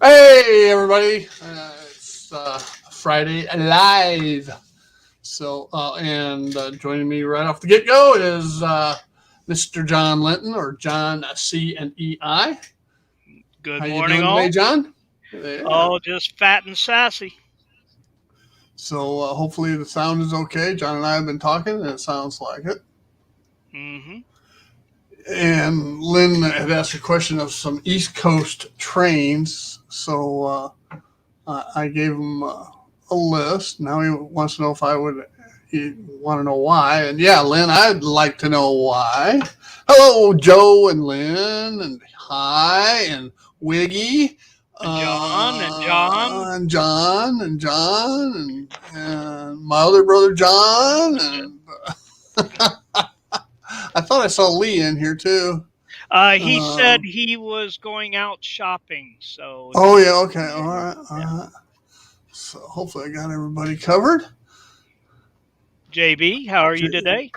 Hey, everybody! It's Friday Live. And joining me right off the get go is Mr. John Linton, or John C and EI. Good How you morning, doing today, all. John? Yeah. Oh, just fat and sassy. So hopefully the sound is okay. John and I have been talking, and it sounds like it. Hmm. And Lynn had asked a question of some East Coast trains, so I gave him a list. Now he wants to know if I would. He want to know why, and yeah, Lynn, I'd like to know why. Hello, Joe and Lynn, and hi, and Wiggy, And John and John. and John, and John, and my other brother John, and I thought I saw Lee in here too. He said Um, he was going out shopping, so oh yeah, okay, all yeah, right, all yeah. right. So hopefully I got everybody covered. JB, how are you today?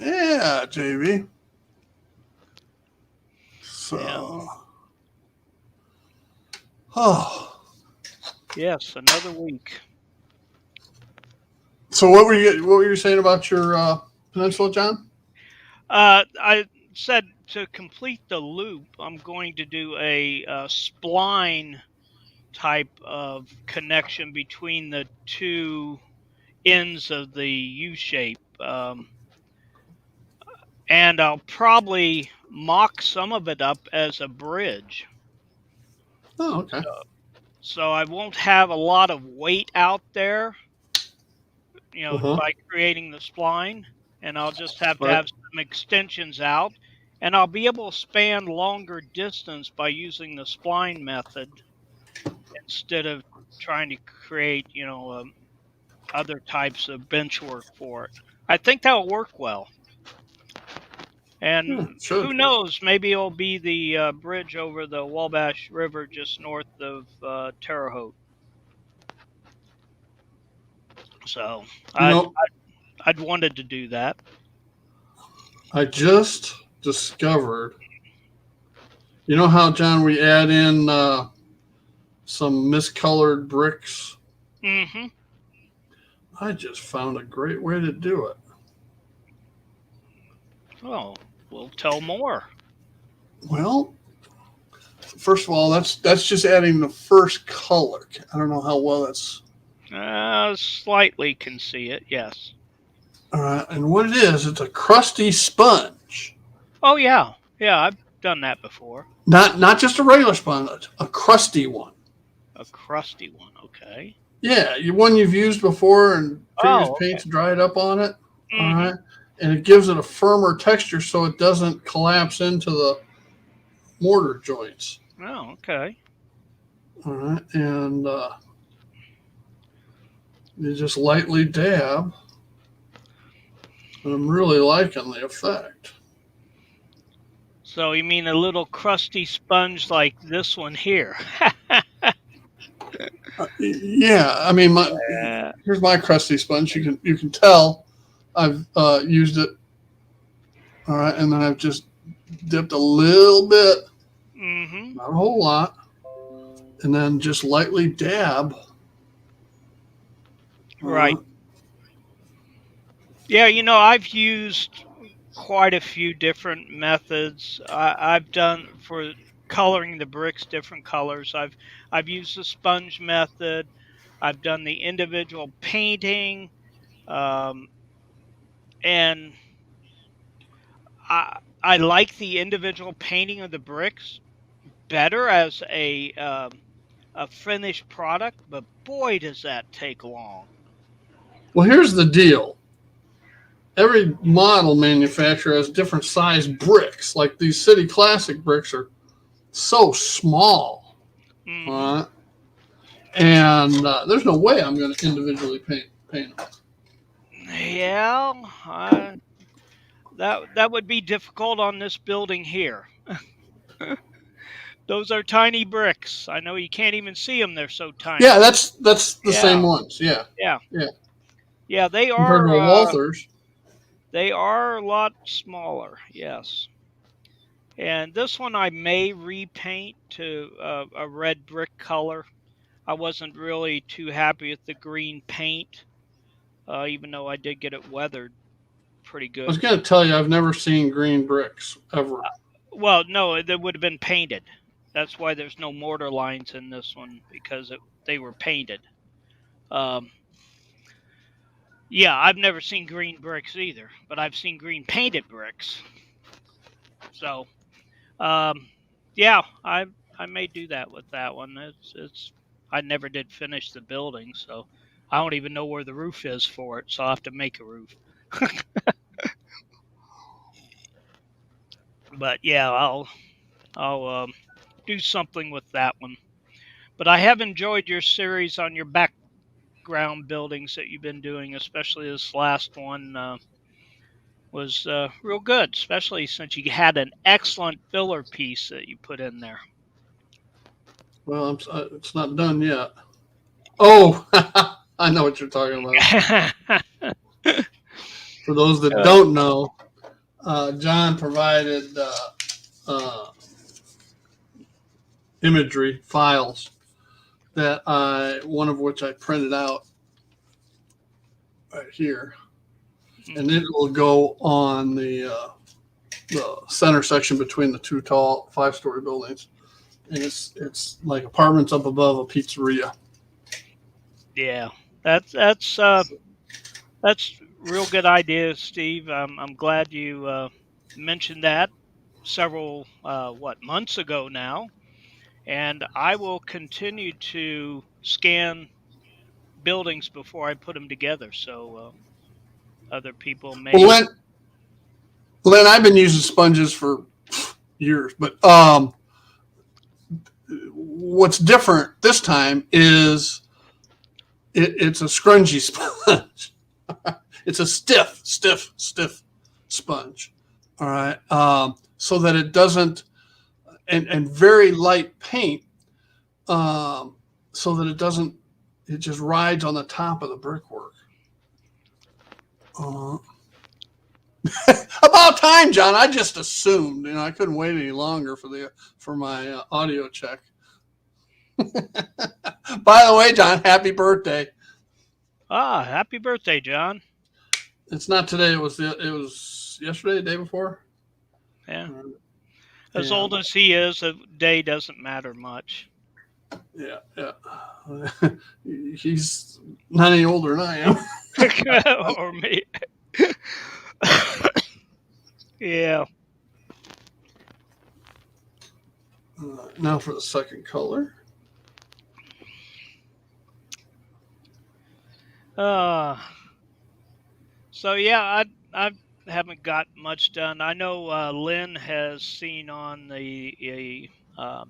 Yeah, JB. Yeah. So, oh, Yes, another week. so what were you saying about your peninsula, John? I said to complete the loop, I'm going to do a spline type of connection between the two ends of the U shape. And I'll probably mock some of it up as a bridge. Oh, okay. So, so I won't have a lot of weight out there, Uh huh. by creating the spline, and I'll just have to Right. have some extensions out, and I'll be able to span longer distance by using the spline method instead of trying to create, other types of bench work for it. I think that'll work well. Yeah, And who should. knows? Maybe it'll be the bridge over the Wabash River just north of Terre Haute. So You I'd know, I'd wanted to do that. I just discovered. You know how, John, we add in some miscolored bricks. Hmm. I just found a great way to do it. Well, we'll tell more. Well, first of all, that's just adding the first color. I don't know how well that's. Slightly can see it. Yes. All right, and what it is, it's a crusty sponge. Oh yeah, yeah. I've done that before. Not just a regular sponge, a crusty one. A crusty one. Okay. Yeah, one you've used before and previous Oh, okay. paint's dried up on it. All Hmm. right, and it gives it a firmer texture so it doesn't collapse into the mortar joints. Oh, okay. All right, and you just lightly dab, and I'm really liking the effect. So you mean a little crusty sponge like this one here? Yeah, I mean, uh, here's my crusty sponge. You can tell I've used it. All right, and then I've just dipped a little bit, mm-hmm. not a whole lot, and then just lightly dab. Right. Uh, Yeah, I've used quite a few different methods. I've done for coloring the bricks different colors. I've used the sponge method. I've done the individual painting, um, and I like the individual painting of the bricks better as a finished product. But boy, does that take long. well, here's the deal. Every model manufacturer has different size bricks. Like these City Classic bricks are so small, Hmm. all right? And there's no way I'm going to individually paint them. Yeah, that would be difficult on this building here. Those are tiny bricks. I know you can't even see them. They're so Yeah, tiny. that's the same Yeah, ones. Yeah, yeah, yeah. yeah. They Compared to are. a Walther's. They are a lot smaller. Yes. And this one I may repaint to a red brick color. I wasn't really too happy with the green paint, even though I did get it weathered pretty I was good. going to tell you, I've never seen green bricks ever. Well, no, it would have been painted. That's why there's no mortar lines in this one because they were painted. Um, yeah, I've never seen green bricks either, but I've seen green painted bricks. So, um, yeah, I may do that with that one. It's I never did finish the building, so I don't even know where the roof is for it. So I'll have to make a roof. But yeah, I'll do something with that one. But I have enjoyed your series on your background buildings that you've been doing, especially this last one was real good, especially since you had an excellent filler piece that you put in there. Well, it's not done yet. Oh, I know what you're talking about. For those that don't know, John provided imagery files that one of which I printed out right here, and it will go on the center section between the two tall 5-story buildings, and it's like apartments up above a pizzeria. Yeah, that's real good idea, Steve. I'm glad you mentioned that several months ago now, and I will continue to scan buildings before I put them together, so other people Well, may. Lynn, I've been using sponges for years, but what's different this time is it's a scrungy sponge. It's a stiff sponge. All right, so that it doesn't, and very light paint, so that it doesn't. It just rides on the top of the brickwork. Uh, About time, John. I just assumed. I couldn't wait any longer for my audio check. By the way, John, happy birthday. Happy birthday, John. It's not today. It was yesterday, the day before. Yeah. As Yeah, old as he is, a day doesn't matter much. yeah, yeah. He's not any older than I am. Or me. Yeah. Now for the second color. Uh, so yeah, I haven't got much done. I know Lynn has seen on the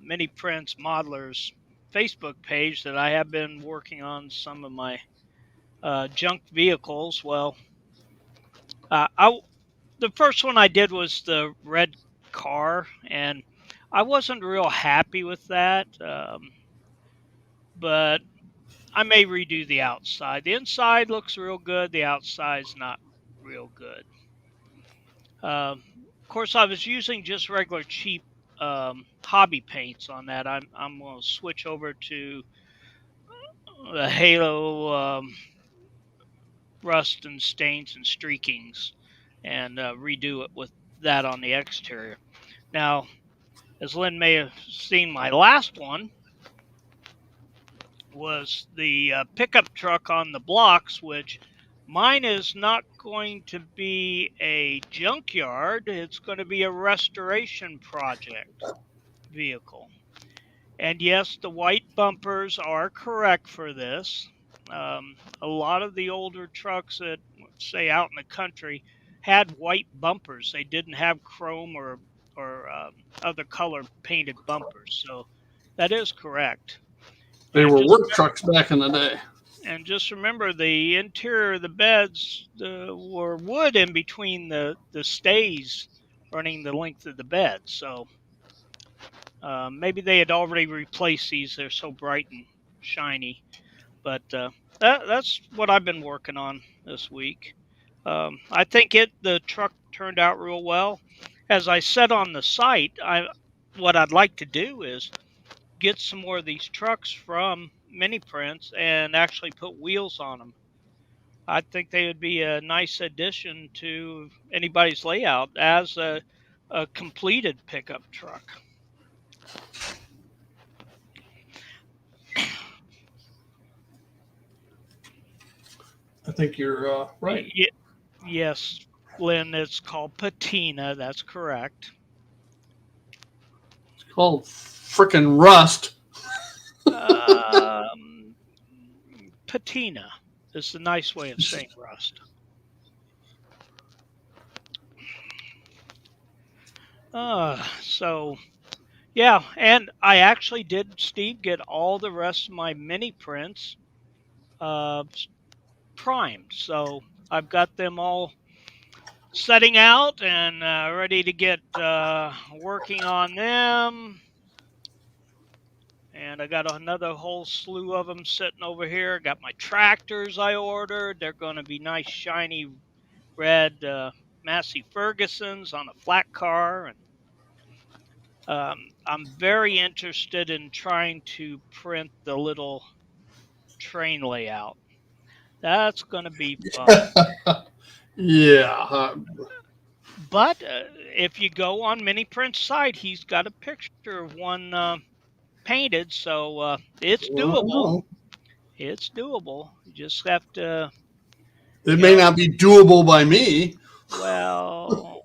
Mini Prince Modelers Facebook page that I have been working on some of my junk vehicles. Well, I the first one I did was the red car, and I wasn't real happy with that. But I may redo the outside. The inside looks real good. The outside's not real good. Of course, I was using just regular cheap hobby paints on that. I'm going to switch over to the Halo rust and stains and streakings and redo it with that on the exterior. Now, as Lynn may have seen, my last one was the pickup truck on the blocks, which mine is not going to be a junkyard. It's going to be a restoration project vehicle. And yes, the white bumpers are correct for this. A lot of the older trucks that, say, out in the country had white bumpers. They didn't have chrome or other color painted bumpers. So that is correct. They And were just work trucks back in the day. and just remember the interior of the beds were wood in between the stays running the length of the bed. So maybe they had already replaced these. They're so bright and shiny. But that's what I've been working on this week. I think the truck turned out real well. as I said on the site, what I'd like to do is get some more of these trucks from Mini Prints and actually put wheels on them. I think they would be a nice addition to anybody's layout as a completed pickup truck. I think you're right. Yes, Lynn, it's called patina. That's correct. It's called frickin' rust. Um, patina is a nice way of saying rust. So yeah, and I actually did, Steve, get all the rest of my mini prints uh, primed. So I've got them all setting out and ready to get working on them. And I got another whole slew of them sitting over here. Got my tractors I ordered. They're going to be nice, shiny red Massey Fergusons on a flat car. And I'm very interested in trying to print the little train layout. That's going to be fun. Yeah. But if you go on Mini Print's site, he's got a picture of one painted, so it's doable. Well, It's doable. You just have to, it you may know, not be doable by me. well,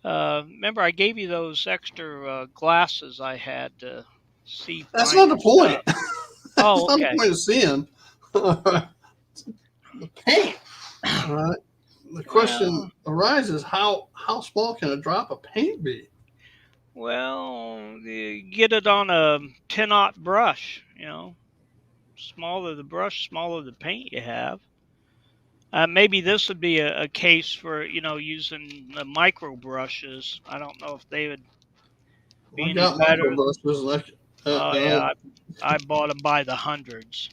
remember I gave you those extra glasses I had to see That's not finer the point. stuff. That's Oh, not the okay. point of seeing the paint. All right. The question Well, arises: how small can a drop of paint be? you get it on a 10-aught brush. Smaller the brush, smaller the paint you have. Maybe this would be a case for using the micro brushes. I don't know if they would be I any got micro better. brushes, Oh and yeah, I bought them by the hundreds.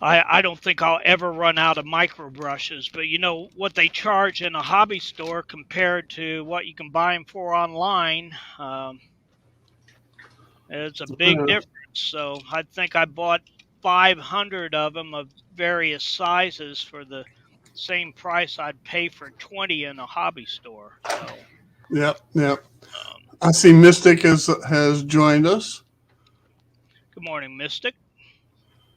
I don't think I'll ever run out of micro brushes, but you know what they charge in a hobby store compared to what you can buy them for online. It's a big difference. So I think I bought 500 of them of various sizes for the same price I'd pay for 20 in a hobby store. So, yep, yep. um, I see Mystic has joined us. good morning, Mystic.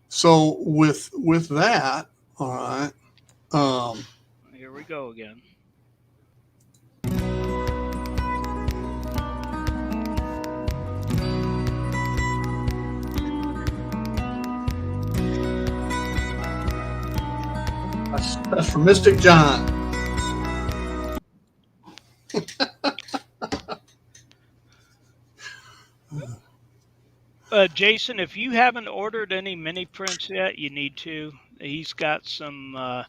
So with that, all right. Um, Here we go again. that's for Mystic John. Jason, if you haven't ordered any mini prints yet, you need to. He's got some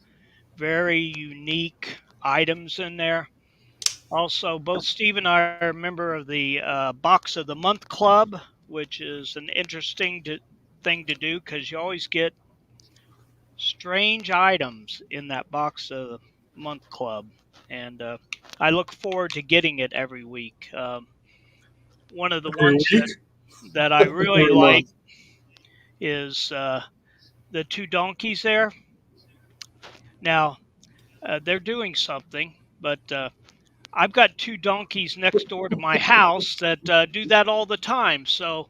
very unique items in there. Also, both Steve and I are a member of the Box of the Month Club, which is an interesting thing to do because you always get strange items in that Box of the Month Club. And I look forward to getting it every week. One of the Every ones week, that I really every like month. is the two donkeys there. Now, they're doing something, but I've got two donkeys next door to my house that do that all the time. So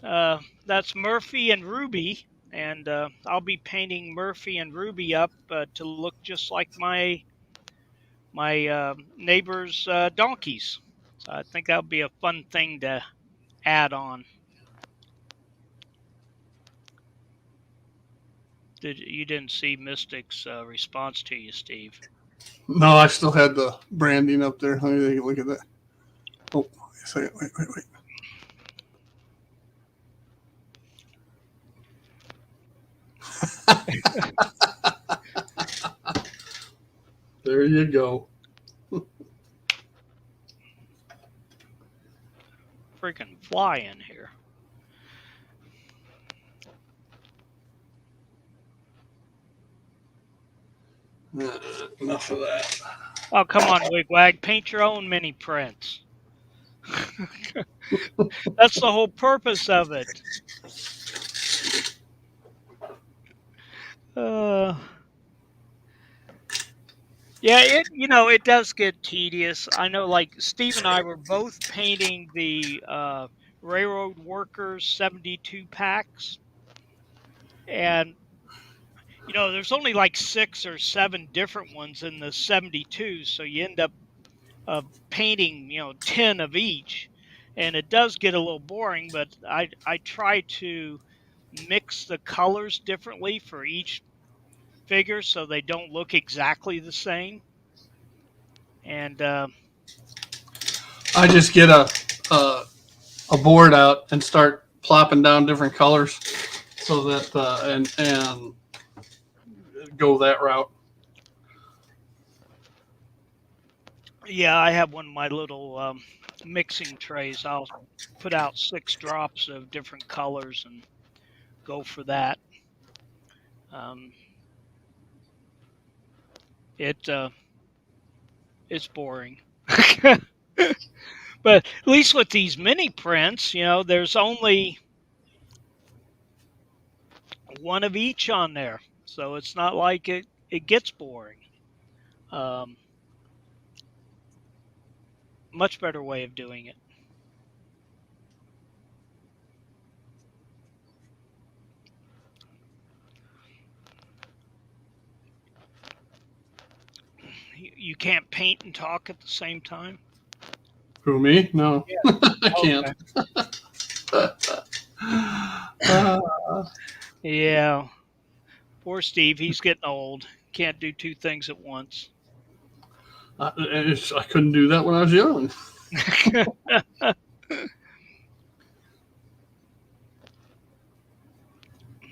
that's Murphy and Ruby, and I'll be painting Murphy and Ruby up to look just like my neighbor's donkeys. So I think that would be a fun thing to add on. You didn't see Mystic's response to you, Steve? No, I still had the branding up there. Let me take a look at that. Oh, wait a second. Wait. There you go. Freaking fly in here. Enough of that. Oh, come on, Wigwag. Paint your own mini prints. That's the whole purpose of it. Uh, yeah, it does get tedious. I know, like Steve and I were both painting the Railroad Workers 72 packs, and there's only like 6 or 7 different ones in the 72, so you end up painting 10 of each, and it does get a little boring. But I try to mix the colors differently for each figure so they don't look exactly the same. And I just get a board out and start plopping down different colors so that and go that route. yeah, I have one of my little mixing trays. I'll put out 6 drops of different colors and go for that. Um, it it's boring. But at least with these mini prints, there's only one of each on there, so it's not like it gets boring. Um, Much better way of doing it. You can't paint and talk at the same time. Who, me? No, Yeah. I can't. Okay. Uh, Yeah. Poor Steve. He's getting old. Can't do 2 things at once. I couldn't do that when I was young.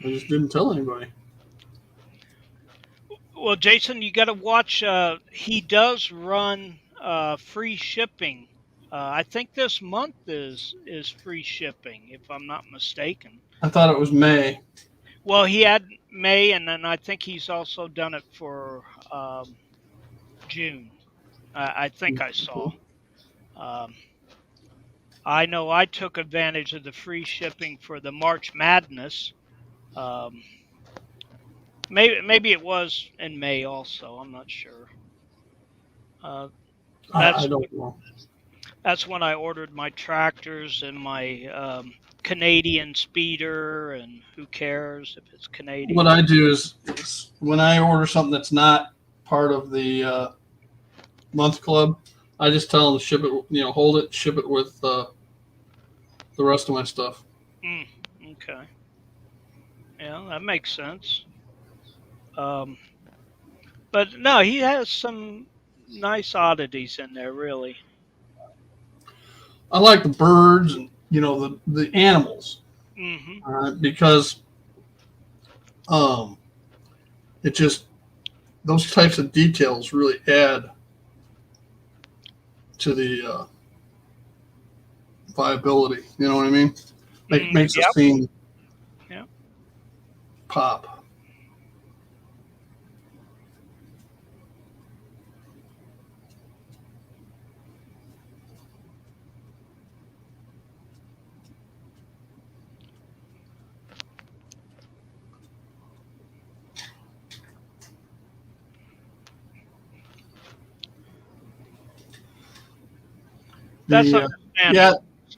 I just didn't tell anybody. Well, Jason, you got to watch. He does run free shipping. I think this month is free shipping, if I'm not mistaken. I thought it was May. Well, he had May, and then I think he's also done it for June. I think I saw. Um, I know I took advantage of the free shipping for the March Madness. Um, maybe it was in May also. I'm not sure. Uh, I that's don't know. that's when I ordered my tractors and my Canadian speeder. And who cares if it's What Canadian? I do is when I order something that's not part of the month club, I just tell them to ship it. Hold it, ship it with the rest of my stuff. Mm, okay, yeah, that makes sense. Um, but no, he has some nice oddities in there, really. I like the birds and the animals Hmm. because um, it just those types of details really add to the viability. You know what I mean? Makes a Yep. scene Yep. pop. That's The yeah,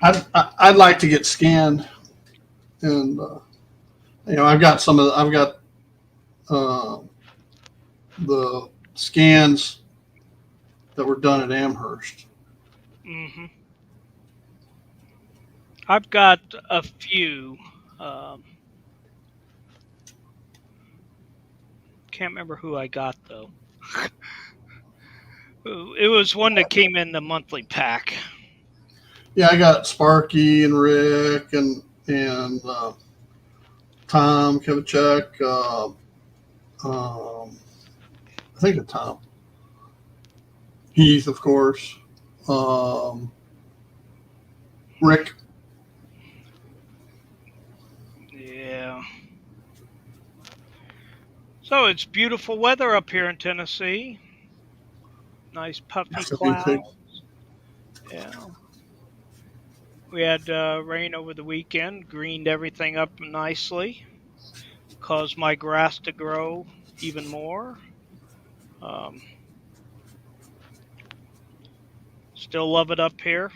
understandable. I'd like to get scanned, and I've got I've got uh, the scans that were done at Amherst. Hmm. I've got a few. Um, can't remember who I got though. It was one that came in the monthly pack. Yeah, I got Sparky and Rick and Tom Kivachek. I think of Tom Heath, of course. Um, Rick. Yeah. So it's beautiful weather up here in Tennessee. nice puffy That's a big cloud. pig. Yeah. We had rain over the weekend, greened everything up nicely, caused my grass to grow even more. Um, Still love it up here.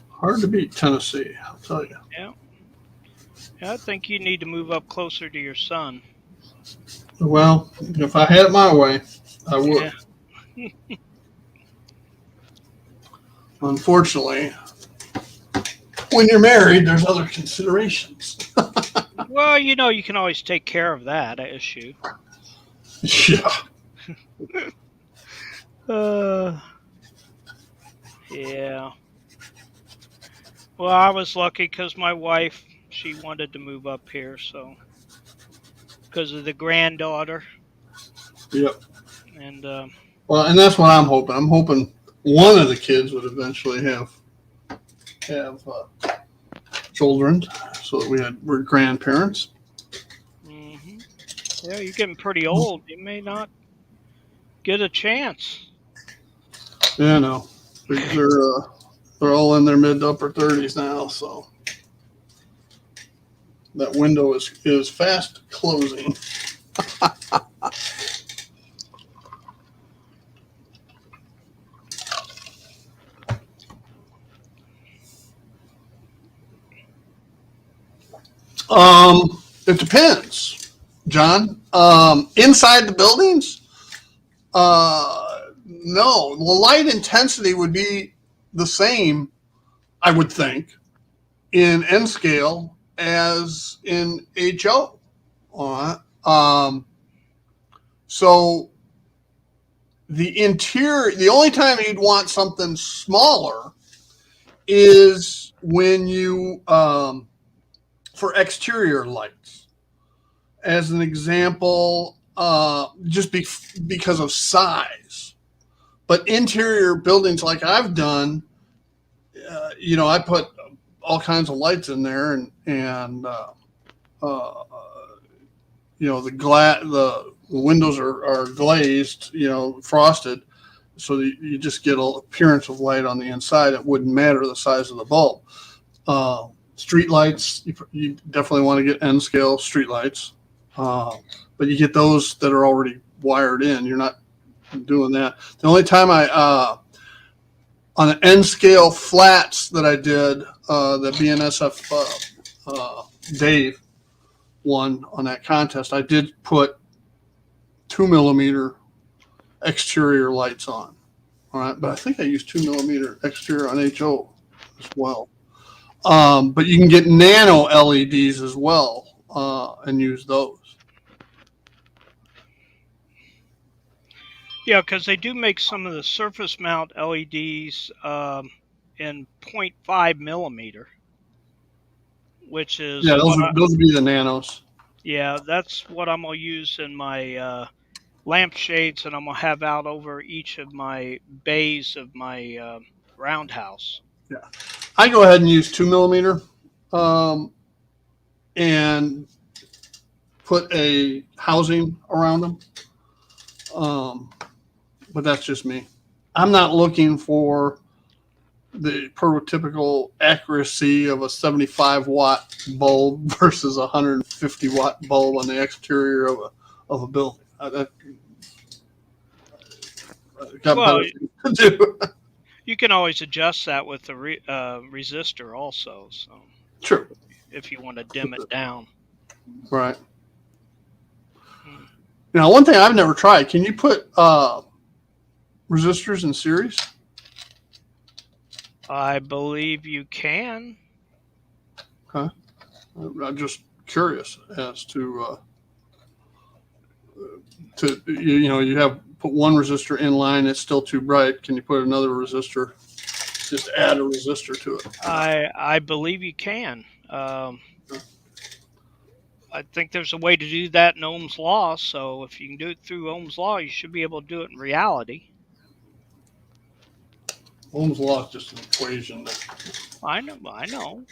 Hard to beat Tennessee, I'll tell you. Yeah. Yeah, I think you need to move up closer to your son. Well, if I had it my way, I Yeah. would. Unfortunately, when you're married, there's other considerations. Well, you can always take care of that issue. Yeah. Uh, yeah. Well, I was lucky because my wife, she wanted to move up here, so because of the granddaughter, Yep. and Well, and that's what I'm hoping. I'm hoping one of the kids would eventually have children, so that we're grandparents. hmm yeah, you're getting pretty old. You may not get a chance. Yeah, no, they're all in their mid to upper 30s now, so that window is fast closing. It depends, John. Inside the buildings, no, the light intensity would be the same, I would think, in N scale as in HO. All right. So the only time you'd want something smaller is when you, for exterior lights. As an example, because of size. But interior buildings, like I've done, I put all kinds of lights in there, uh, the windows are glazed, frosted, so that you just get an appearance of light on the inside. It wouldn't matter the size of the bulb. Street lights, you definitely want to get N scale street lights, but you get those that are already wired in. You're not doing that. The only time on the N scale flats that I did, the BNSF Dave won on that contest, I did put 2 millimeter exterior lights on. All right, but I think I used 2 millimeter exterior on HO as well. But you can get nano LEDs as well, and use those. Yeah, because they do make some of the surface mount LEDs in 0.5 millimeter, which is Yeah, those would be the nanos. yeah, that's what I'm gonna use in my lampshades, and I'm gonna have out over each of my bays of my roundhouse. Yeah, I go ahead and use 2 millimeter, and put a housing around them. But that's just me. I'm not looking for the prototypical accuracy of a 75-watt bulb versus a 150-watt bulb on the exterior of a building. That got Well, better things to do. you can always adjust that with the resistor also. So True. if you want to dim it down. Right. Now, one thing I've never tried, can you put resistors in series? I believe you can. Okay. I'm just curious as to you have put one resistor in line, it's still too bright. Can you put another resistor? Just add a resistor to it. I believe you can. I think there's a way to do that in Ohm's law. So if you can do it through Ohm's law, you should be able to do it in reality. Ohm's law is just an equation, I know.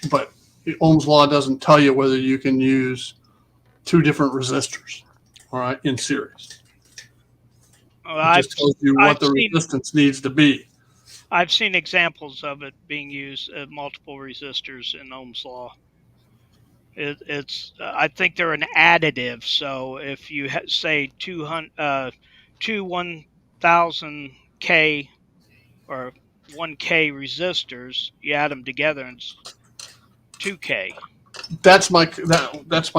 but Ohm's law doesn't tell you whether you can use two different resistors, all right, in series. Well, It just tells you what I've the seen resistance needs to be. I've seen examples of it being used at multiple resistors in Ohm's law. It's I think they're an additive. So if you say 1000K or 1K resistors, you add them together and it's 2K. That's my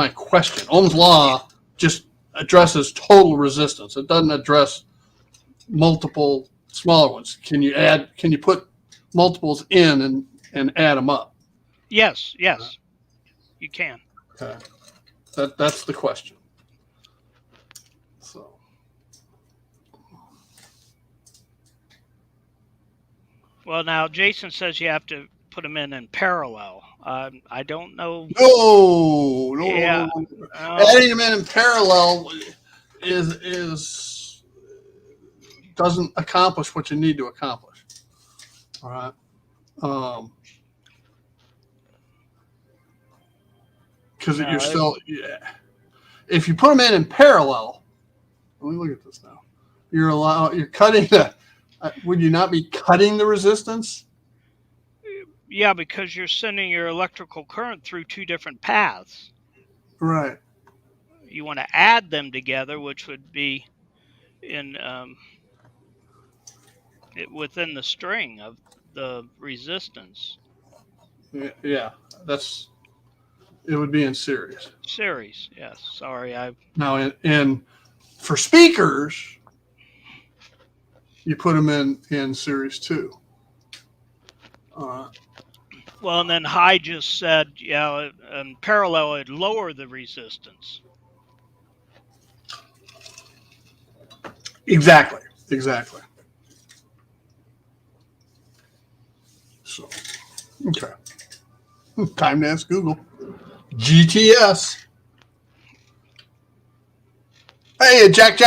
question. Ohm's law just addresses total resistance. It doesn't address multiple smaller ones. Can you put multiples in and add them up? Yes, you can. Okay. That's the question. So Well, now Jason says you have to put them in parallel. I don't know. no. Yeah. Adding them in parallel is doesn't accomplish what you need to accomplish. All right. Because No, you're still, yeah. If you put them in parallel, let me look at this now. You're cutting the. Would you not be cutting the resistance? yeah, because you're sending your electrical current through two different paths. Right. You want to add them together, which would be in within the string of the resistance Yeah. It would be in series. series. Yes. Sorry, Now, in for speakers, you put them in series too. Well, and then High just said, yeah, parallel would lower the resistance. Exactly. So, okay. Time to ask Google. GTS. Hey, Jack.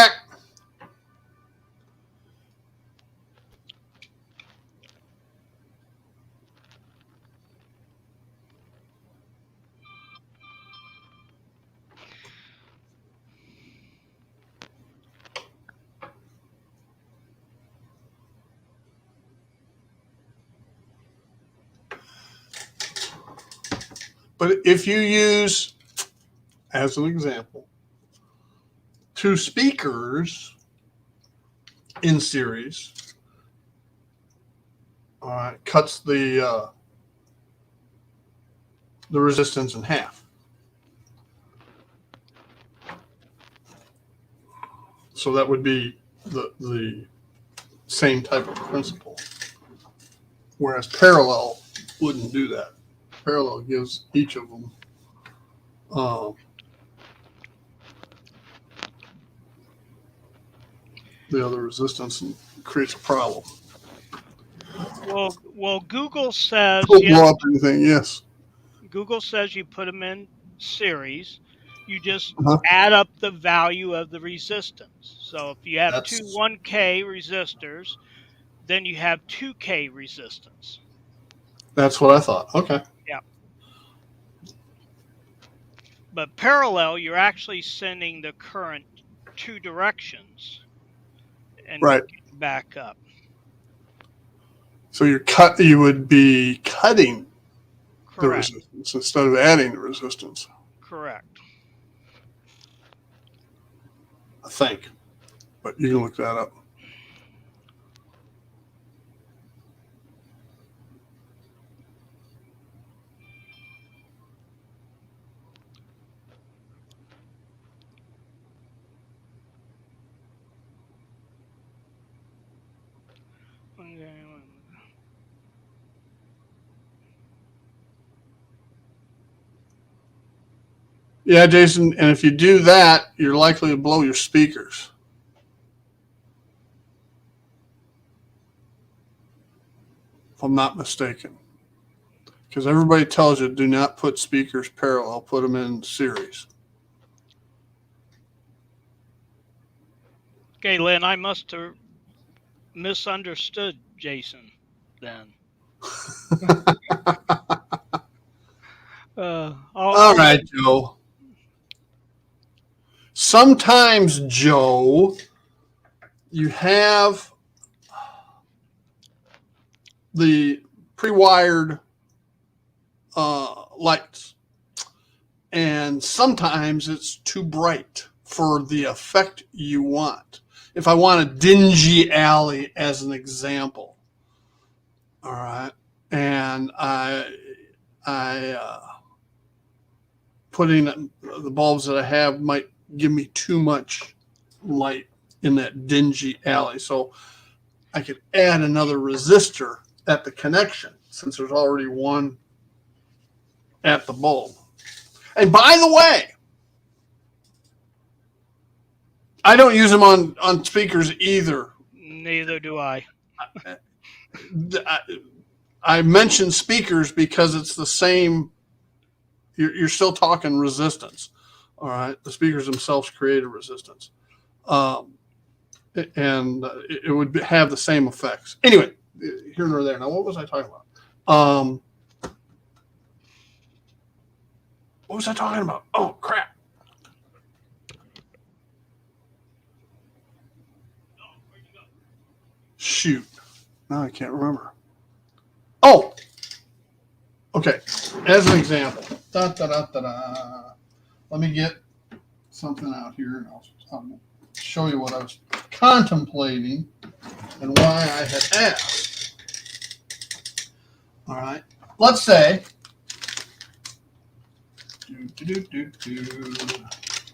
But if you use, as an example, two speakers in series, cuts the resistance in half. So that would be the same type of principle. Whereas parallel wouldn't do that. Parallel gives each of them the other resistance and creates a problem. Well, Google says Don't blow up anything. Yes. Google says you put them in series. You just Uh-huh. add up the value of the resistance. So if you have two That's 1K resistors, then you have 2K resistance. That's what I thought. Okay. Yeah. But parallel, you're actually sending the current two directions and Right. back up. So you would be cutting the Correct. resistance instead of adding the resistance. Correct. I think. But you can look that up. Yeah, Jason, and if you do that, you're likely to blow your speakers. If I'm not mistaken. Because everybody tells you do not put speakers parallel, put them in series. Okay, Lynn, I must have misunderstood Jason then. All right, Joe. Sometimes, Joe, you have the pre-wired lights, and sometimes it's too bright for the effect you want. If I want a dingy alley as an example, all right, and I putting the bulbs that I have might give me too much light in that dingy alley, so I could add another resistor at the connection since there's already one at the bulb. And by the way, I don't use them on speakers either. Neither do I. I mention speakers because it's the same. You're still talking resistance. All right. The speakers themselves create a resistance. And it would have the same effects. Anyway, here nor there. Now, what was I talking about? What was I talking about? Oh, crap. Shoot. Now I can't remember. Oh, okay. As an example, let me get something out here and I'll show you what I was contemplating and why I had asked. All right. Let's say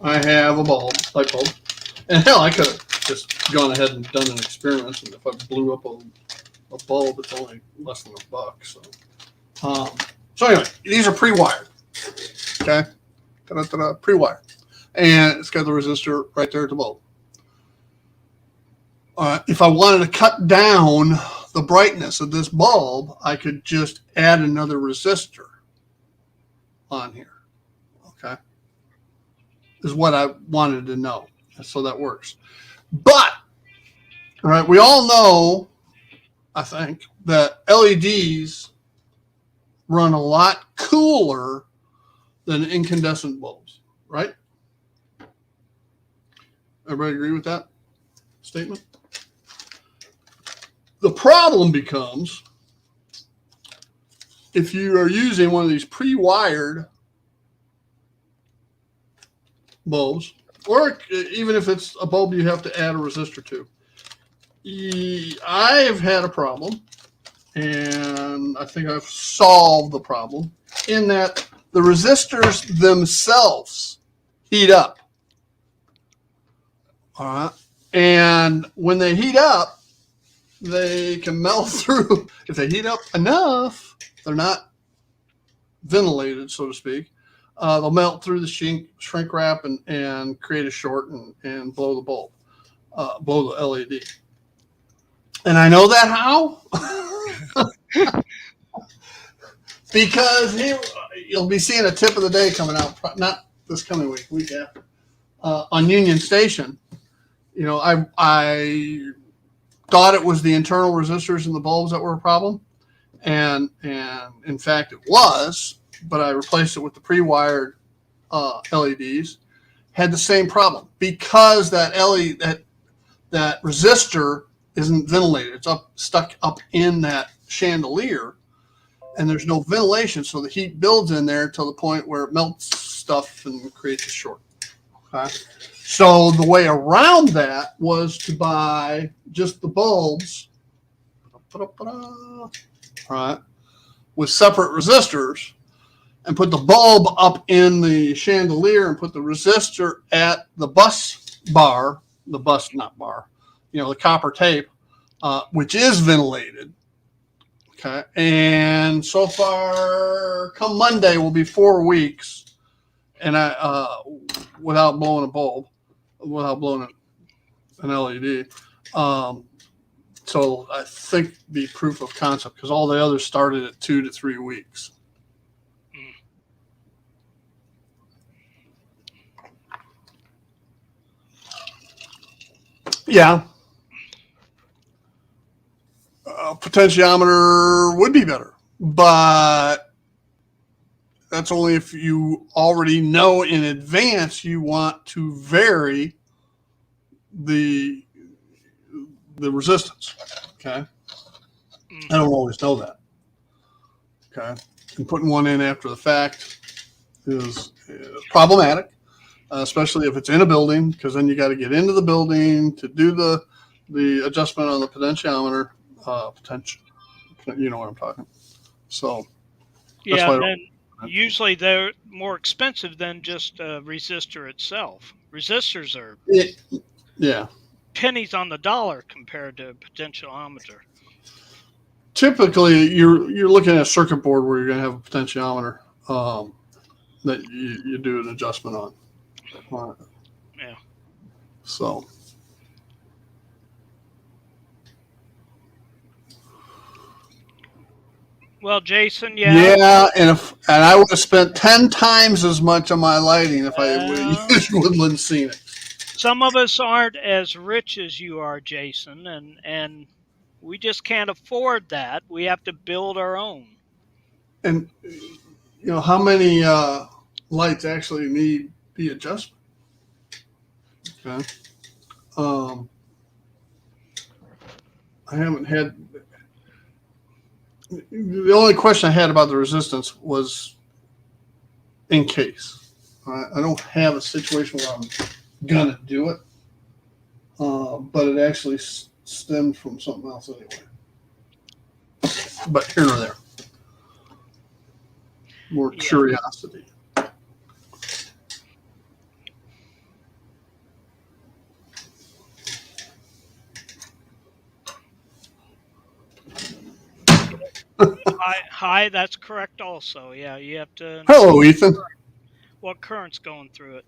I have a bulb, light bulb, and hell, I could have just gone ahead and done an experiment, and if I blew up a bulb, it's only less than $1. So anyway, these are pre-wired. Okay, pre-wired, and it's got the resistor right there at the bulb. If I wanted to cut down the brightness of this bulb, I could just add another resistor on here. Okay, is what I wanted to know. So that works. But, right, we all know, I think, that LEDs run a lot cooler than incandescent bulbs, right? Everybody agree with that statement? The problem becomes if you are using one of these pre-wired bulbs, or even if it's a bulb you have to add a resistor to. I've had a problem, and I think I've solved the problem, in that the resistors themselves heat up. All right. And when they heat up, they can melt through. If they heat up enough, they're not ventilated, so to speak. They'll melt through the shrink wrap and create a short and blow the bulb, blow the LED. And I know that how? Because here you'll be seeing a tip of the day coming out, not this coming week after, on Union Station. You know, I thought it was the internal resistors in the bulbs that were a problem, and in fact it was. But I replaced it with the pre-wired LEDs. Had the same problem because that LED that resistor isn't ventilated. It's stuck up in that chandelier, and there's no ventilation, so the heat builds in there till the point where it melts stuff and creates a short. Okay? So the way around that was to buy just the bulbs, right, with separate resistors, and put the bulb up in the chandelier and put the resistor at the bus bar, the copper tape, which is ventilated. Okay. And so far, come Monday will be 4 weeks, and without blowing a bulb, without blowing an LED. So I think the proof of concept, because all the others started at 2 to 3 weeks. Yeah. Potentiometer would be better, but that's only if you already know in advance you want to vary the the resistance. Okay. Mm. I don't always know that. Okay. And putting one in after the fact is problematic, especially if it's in a building, because then you got to get into the building to do the adjustment on the potentiometer. Potential, you know what I'm talking. So that's Yeah, why. and then usually they're more expensive than just a resistor itself. Resistors are Yeah. pennies on the dollar compared to a potentiometer. Typically, you're looking at a circuit board where you're going to have a potentiometer that you do an adjustment on. Yeah. So. Well, Jason, Yeah, and I would have spent 10 times as much on my lighting if I would have used Woodland Scenic. Some of us aren't as rich as you are, Jason, and we just can't afford that. We have to build our own. And how many lights actually need the adjustment? Okay. I haven't had. The only question I had about the resistance was in case. I don't have a situation where I'm gonna do it, but it actually stemmed from something else anyway. But here nor there. More curiosity. Hi, that's correct also. Yeah, you have to. Hello, Ethan. What current's going through it?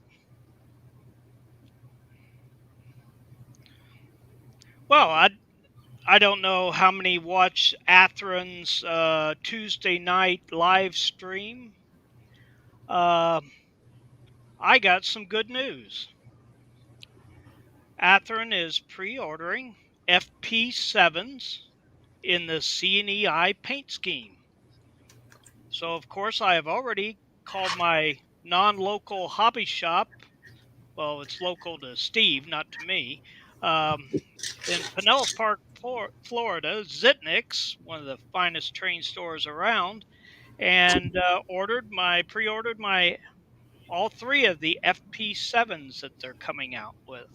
Well, I don't know how many watch Atheron's Tuesday night live stream. I got some good news. Atheron is pre-ordering FP7s in the C&EI paint scheme. So, of course, I have already called my non-local hobby shop. Well, it's local to Steve, not to me. In Pinellas Park, Florida, Zitnik's, one of the finest train stores around, and pre-ordered my all three of the FP7s that they're coming out with.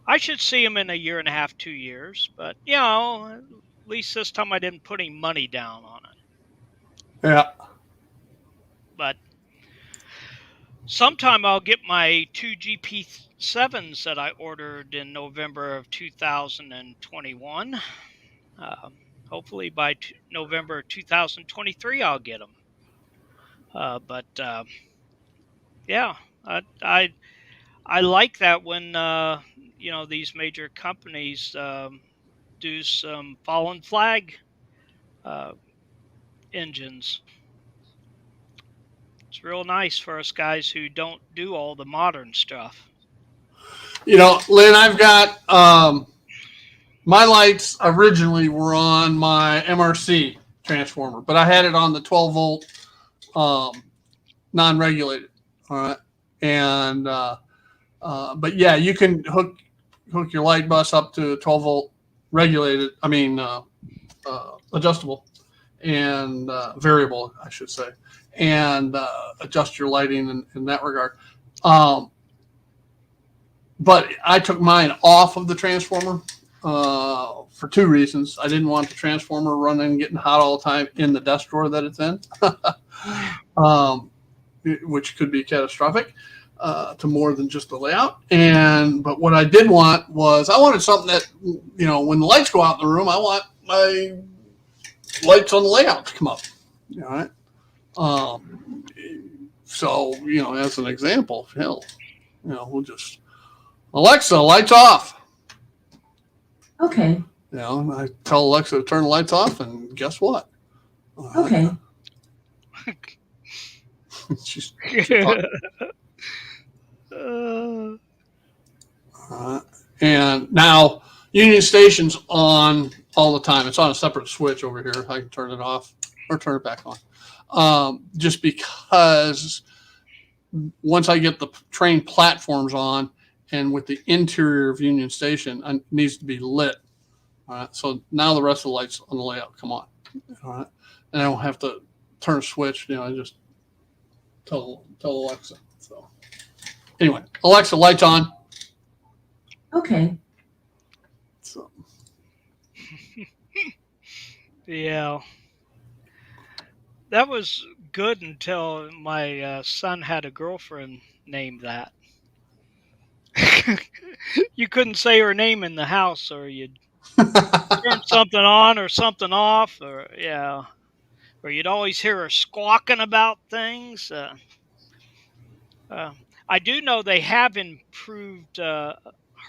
I should see them in a year and a half, 2 years, but at least this time I didn't put any money down on it. Yeah. But sometime I'll get my two GP7s that I ordered in November of 2021. Hopefully by November 2023 I'll get them. Yeah, I like that when these major companies do some fallen flag engines. It's real nice for us guys who don't do all the modern stuff. Lynn, I've got my lights originally were on my MRC transformer, but I had it on the 12 volt non-regulated. All right. And but yeah, you can hook your light bus up to 12 volt regulated. I mean adjustable and variable, I should say, and adjust your lighting in that regard. But I took mine off of the transformer for two reasons. I didn't want the transformer running, getting hot all the time in the desk drawer that it's in, which could be catastrophic to more than just the layout. But what I did want was I wanted something that, when the lights go out in the room, I want my lights on the layout to come up. All right. So, as an example, hell, we'll just Alexa, lights off. Okay. I tell Alexa to turn the lights off, and guess what? Okay. she's and now Union Station's on all the time. It's on a separate switch over here. I can turn it off or turn it back on. Just because once I get the train platforms on and with the interior of Union Station needs to be lit. All right. So now the rest of the lights on the layout come on. All right. And I don't have to turn a switch. I just tell Alexa. So anyway, Alexa, lights on. Okay. So Yeah. That was good until my son had a girlfriend named that. You couldn't say her name in the house, or you'd turn something on or something off, or you'd always hear her squawking about things. Uh, I do know they have improved her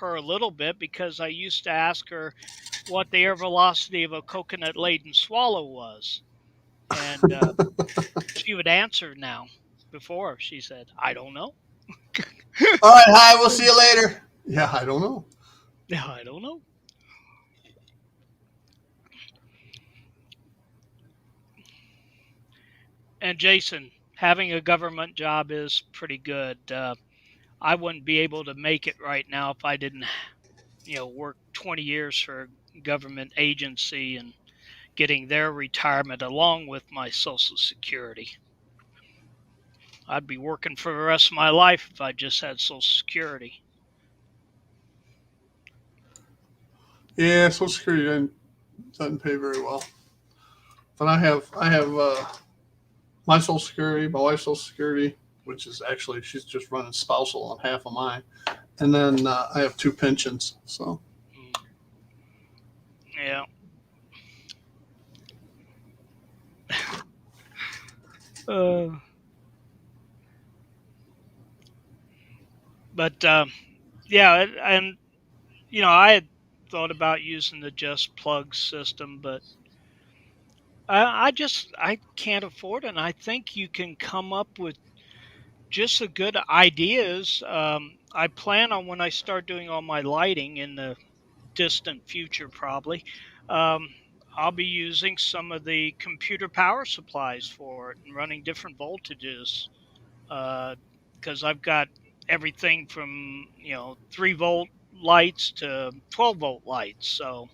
a little bit, because I used to ask her what the air velocity of a coconut laden swallow was, and she would answer now. Before, she said, "I don't know." all right, hi, we'll see you later. Yeah, I don't know. Yeah, I don't know. And Jason, having a government job is pretty good. I wouldn't be able to make it right now if I didn't, work 20 years for a government agency and getting their retirement along with my Social Security. I'd be working for the rest of my life if I just had Social Security. Yeah, Social Security doesn't pay very well. But I have my Social Security, my wife's Social Security, which is actually she's just running spousal on half of mine, and then I have 2 pensions. So Yeah. Uh, but yeah, and I had thought about using the Just Plug system, but I can't afford it. And I think you can come up with just the good ideas. I plan on, when I start doing all my lighting in the distant future, probably, um, I'll be using some of the computer power supplies for it and running different voltages, because I've got everything from 3-volt lights to 12-volt lights. So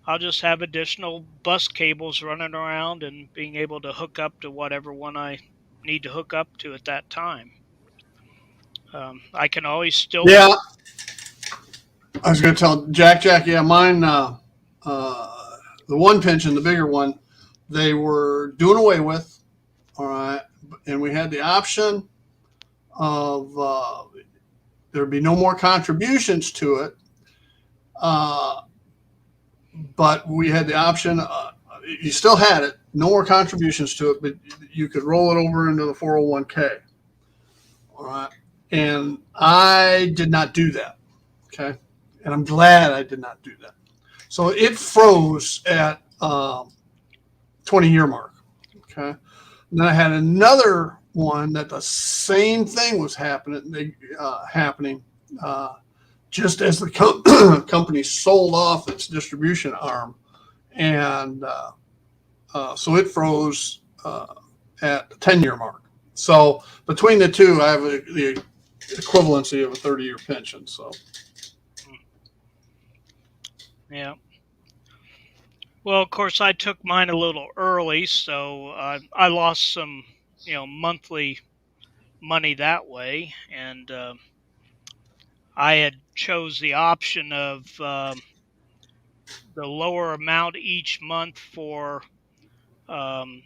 I'll just have additional bus cables running around and being able to hook up to whatever one I need to hook up to at that time. I can always still. yeah, I was going to tell Jack. Yeah, mine. The one pension, the bigger one, they were doing away with. All right, and we had the option of there'd be no more contributions to it. But we had the option. You still had it, no more contributions to it, but you could roll it over into the 401k. All right, and I did not do that. Okay, and I'm glad I did not do that. So it froze at 20-year mark. Okay, and then I had another one that the same thing was happening. Just as the company sold off its distribution arm, and so it froze at the 10-year mark. So between the two, I have the equivalency of a 30-year pension. So Yeah. Well, of course, I took mine a little early, so I lost some, monthly money that way, and I had chose the option of the lower amount each month for um,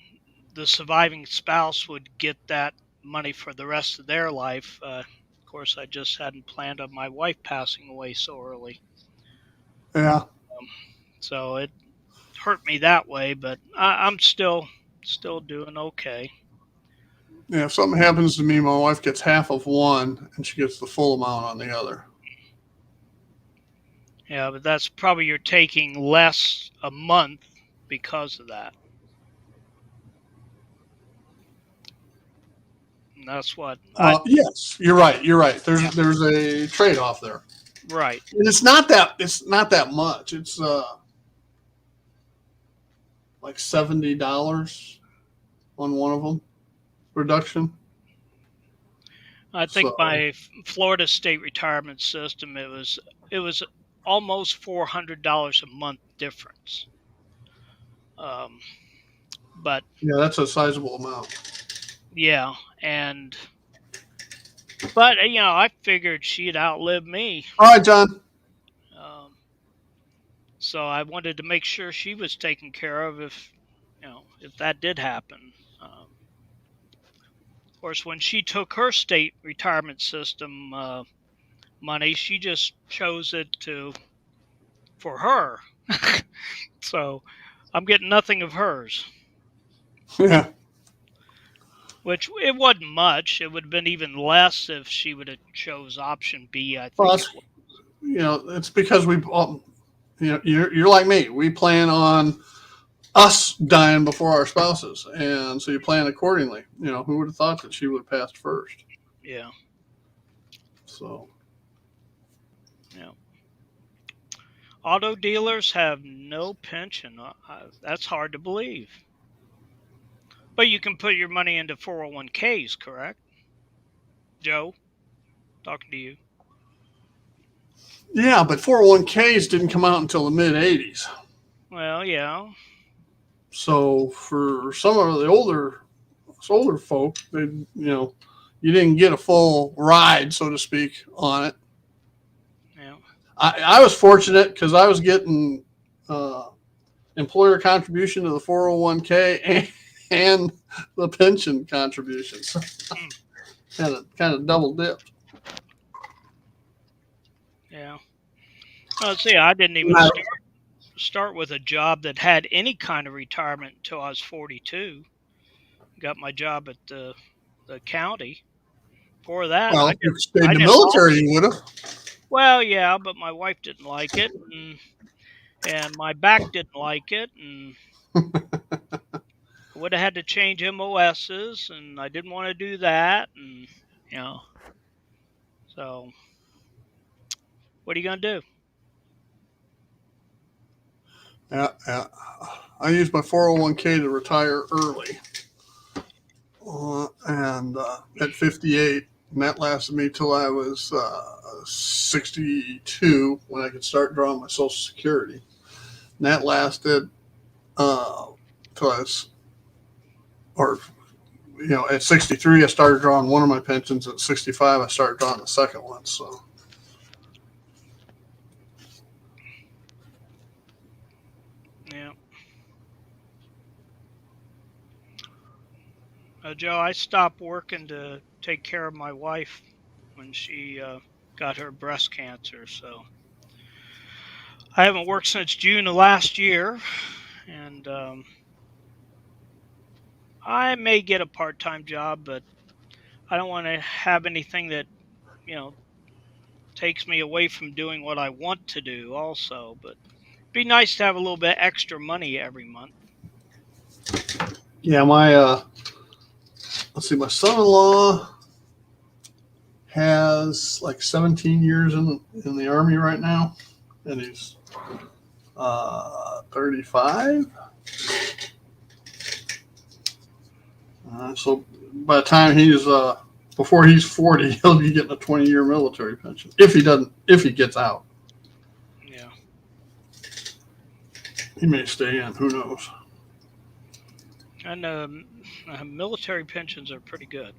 the surviving spouse would get that money for the rest of their life. Of course, I just hadn't planned on my wife passing away so early, yeah, so it hurt me that way. But I'm still doing okay. yeah. If something happens to me, my wife gets half of one, and she gets the full amount on the other. Yeah, but that's probably you're taking less a month because of that. And that's what I. Yes, you're right. You're right. Yeah, There's a trade off there, right. and it's not that much. It's like $70 on one of them reduction. I think So my Florida state retirement system, it was almost $400 a month difference. Um, but yeah, that's a sizable amount. yeah, and but I figured she'd outlive me. All right, John. Um, so I wanted to make sure she was taken care of if that did happen. Of course, when she took her state retirement system money, she just chose it for her. So I'm getting nothing of hers, Yeah. which it wasn't much. It would have been even less if she would have chose option B. I Well, think it that's, was. it's because we all, you're like me. We plan on us dying before our spouses, and so you plan accordingly. Who would have thought that she would have passed first? Yeah, So yeah. Auto dealers have no pension. That's hard to believe. But you can put your money into 401ks, correct? Joe, talking to you. yeah, but 401ks didn't come out until the mid '80s. Well, yeah, So for some of the older folk, you didn't get a full ride, so to speak, on it. yeah. I was fortunate because I was getting uh, employer contribution to the 401k and the pension contributions. kind of double dipped. Yeah. Well, see, I didn't even start with a job that had any kind of retirement until I was 42. Got my job at the county. Before that, Well, if you stayed I in the did all. military, you would have. Well, yeah, but my wife didn't like it, and my back didn't like it, and I would have had to change MOSs, and I didn't want to do that, and you know, so what are you gonna do? Yeah. I used my 401k to retire early, and at 58, and that lasted me till I was 62 when I could start drawing my Social Security. And that lasted uh, till I was, or at 63, I started drawing one of my pensions. At 65, I started drawing the second one. So, Yeah, Joe, I stopped working to take care of my wife when she got her breast cancer, so I haven't worked since June of last year, and I may get a part-time job, but I don't want to have anything that you know takes me away from doing what I want to do. Also, but it'd be nice to have a little bit extra money every month. yeah, let's see, my son-in-law has like 17 years in the Army right now, and he's 35. So by the time before he's 40, he'll be getting a 20-year military pension if he gets out. Yeah, He may stay in. Who knows? and military pensions are pretty good.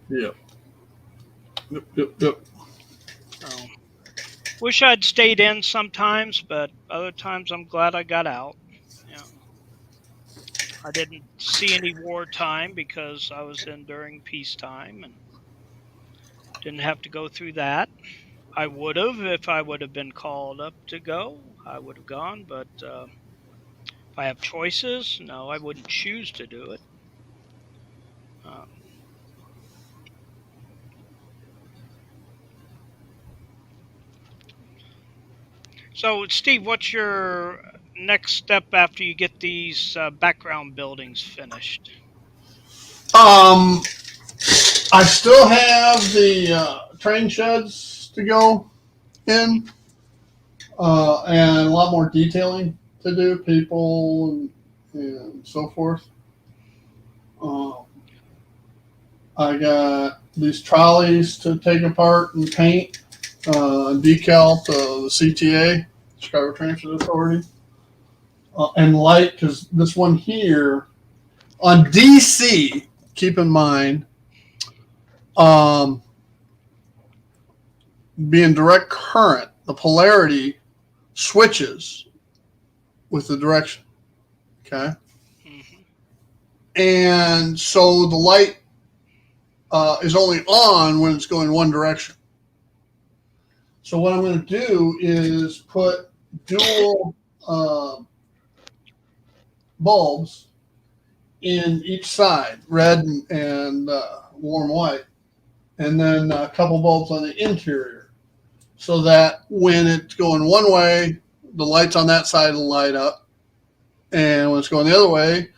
Yep. Yep. So, wish I'd stayed in sometimes, but other times I'm glad I got out. You know, I didn't see any wartime because I was in during peacetime and didn't have to go through that. I would have if I would have been called up to go. I would have gone, but if I have choices, no, I wouldn't choose to do it. Um, so, Steve, what's your next step after you get these background buildings finished? I still have the train sheds to go in, and a lot more detailing to do, people and so forth. Um, I got these trolleys to take apart and paint, decal to the CTA, Chicago Transit Authority, and light, because this one here on DC, keep in mind, being direct current, the polarity switches with the direction. Okay. Mm-hmm. And so the light is only on when it's going one direction. So what I'm going to do is put dual bulbs in each side, red and warm white, and then a couple bulbs on the interior, so that when it's going one way, the lights on that side will light up, and when it's going the other way,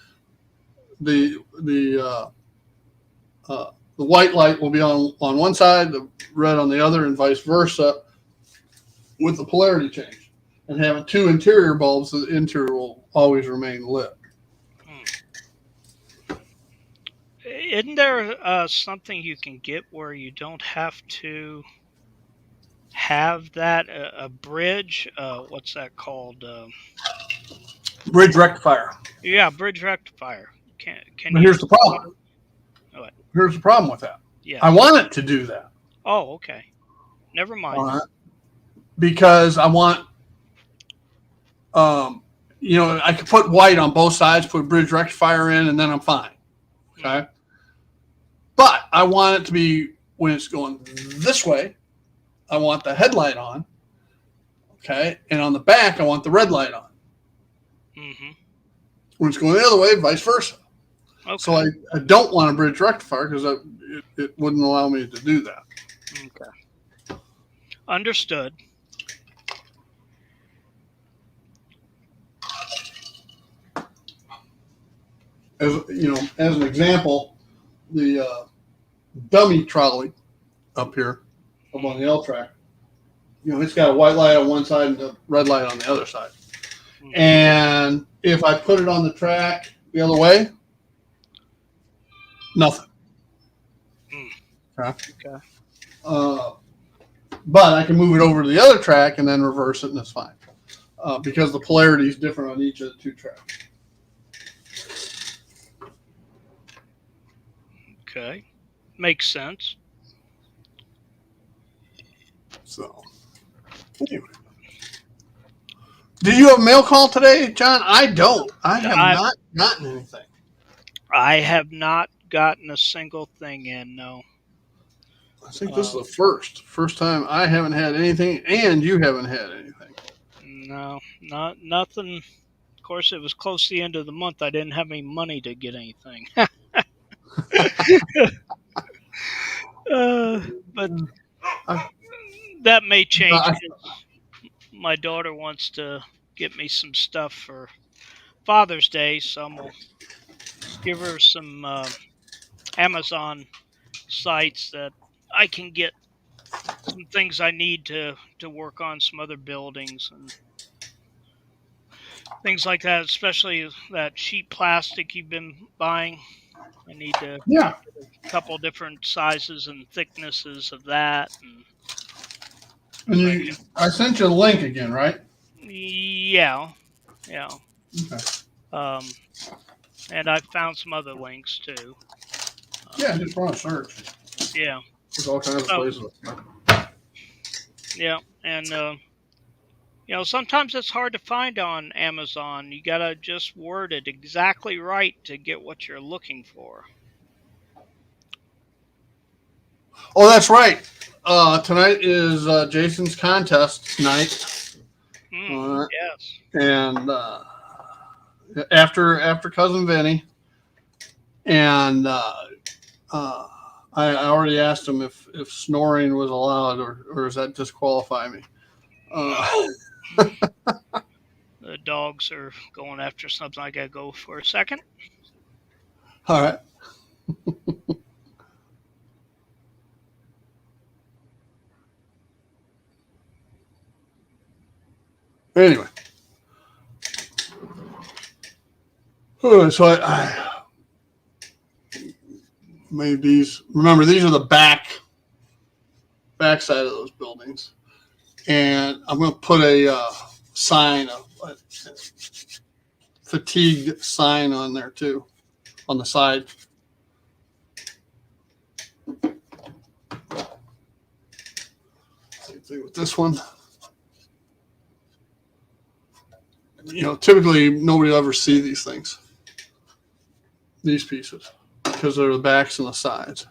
the white light will be on one side, the red on the other, and vice versa, with the polarity change. And having two interior bulbs, the interior will always remain lit. Isn't there something you can get where you don't have to have that a bridge? What's that called? Bridge rectifier. Yeah, bridge rectifier. Can But you? here's the problem. What? Here's the problem with that. Yeah. I want it to do that. Oh, okay. Never mind. Because I want, I could put white on both sides, put a bridge rectifier in, and then I'm fine. Okay. But I want it to be when it's going this way, I want the headlight on. Okay. And on the back, I want the red light on. Mm-hmm. When it's going the other way, vice versa. Okay. So I don't want a bridge rectifier because it wouldn't allow me to do that. Okay. Understood. As an example, the dummy trolley up here, up on the L track, it's got a white light on one side and a red light on the other side. Mm-hmm. And if I put it on the track the other way, nothing. Okay. But I can move it over to the other track and then reverse it, and it's fine. Because the polarity is different on each of the two tracks. Okay. Makes sense. So, anyway. Do you have a mail call today, John? I don't. I have not gotten anything. I have not gotten a single thing in, no. I think this is the first time I haven't had anything, and you haven't had anything. No, nothing. Of course, it was close to the end of the month. I didn't have any money to get anything. But that may change. My daughter wants to get me some stuff for Father's Day, so I'm going to give her some Amazon sites that I can get some things I need to work on some other buildings and things like that, especially that sheet plastic you've been buying. I need to get a couple different sizes and thicknesses of that. And I sent you a link again, right? Yeah. Okay. And I found some other links too. Yeah, just run a search. Yeah. There's all kinds of places. Yeah, and sometimes it's hard to find on Amazon. You gotta just word it exactly right to get what you're looking for. Oh, that's right. Tonight is Jason's contest night. Yes. And after Cousin Vinny, and I already asked him if snoring was allowed, or does that disqualify me? The dogs are going after something. I gotta go for a second. All right. Anyway. So made these. Remember, these are the back side of those buildings, and I'm going to put a sign, a fatigued sign on there too, on the side. Same thing with this one. Typically nobody will ever see these things, these pieces, because they're the backs and the sides.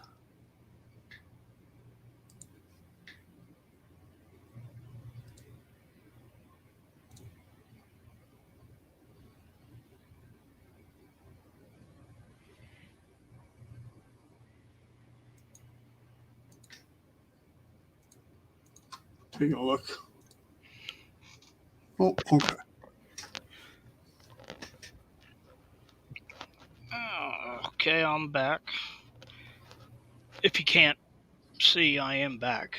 Take a look. Oh, okay. Okay, I'm back. If you can't see, I am back.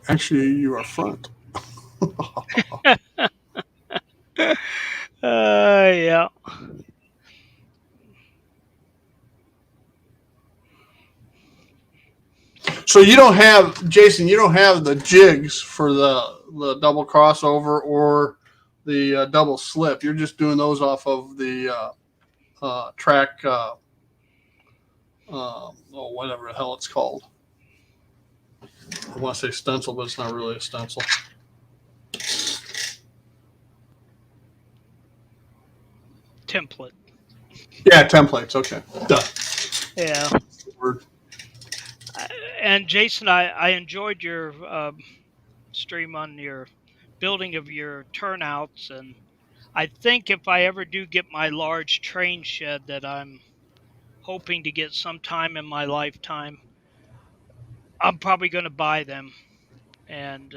Actually, you are front. Yeah. So you don't have, Jason, you don't have the jigs for the double crossover or the double slip. You're just doing those off of the track, whatever the hell it's called. I want to say stencil, but it's not really a stencil. Template. Yeah, templates. Okay. Done. Yeah. Word. And Jason, I enjoyed your stream on your building of your turnouts, and I think if I ever do get my large train shed that I'm hoping to get sometime in my lifetime, I'm probably going to buy them. And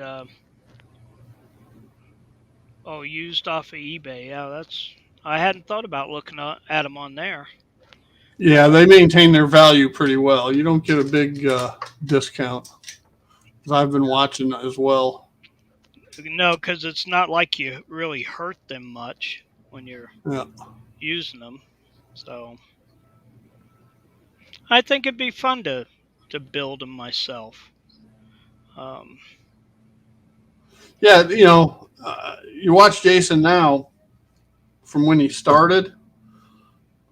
used off of eBay. Yeah, I hadn't thought about looking at them on there. Yeah, they maintain their value pretty well. You don't get a big discount. I've been watching as well. No, because it's not like you really hurt them much when you're Yeah. using them. So I think it'd be fun to build them myself. Yeah, you watch Jason now from when he started.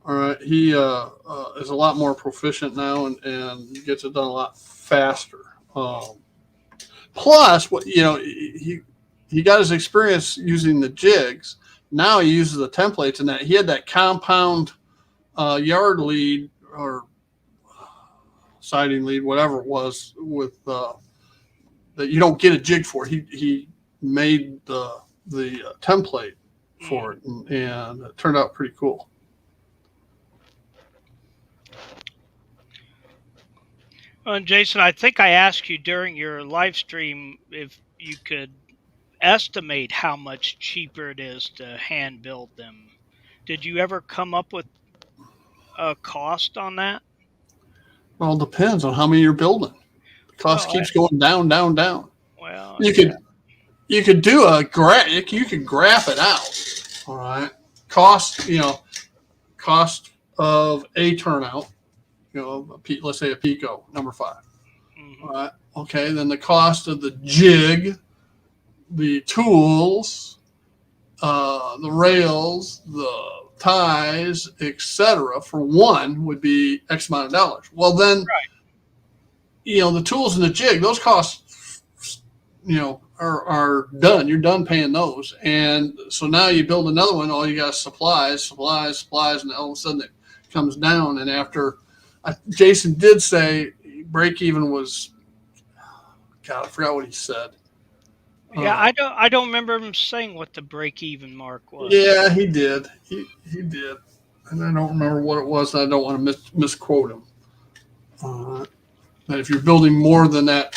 All right, he is a lot more proficient now and gets it done a lot faster. Plus, he got his experience using the jigs. Now he uses the templates, and that he had that compound yard lead or siding lead, whatever it was, with that you don't get a jig for. He made the template for it, and it turned out pretty cool. And Jason, I think I asked you during your live stream if you could estimate how much cheaper it is to hand build them. Did you ever come up with a cost on that? Well, it depends on how many you're building. The cost keeps going down, down, down. Well, you could do a graph. You could graph it out. All right, cost of a turnout. Let's say a Pico number 5. Mm-hmm. All right. Okay. Then the cost of the jig, the tools, the rails, the ties, etc. for one would be X amount of dollars. Well, then, the tools and the jig, those costs, are done. You're done paying those. And so now you build another one. All you got is supplies, and all of a sudden it comes down. And after, Jason did say break even was, God, I forgot what he said. Yeah, I don't remember him saying what the break even mark was. Yeah, he did. He did, and I don't remember what it was. And I don't want to misquote him. That if you're building more than that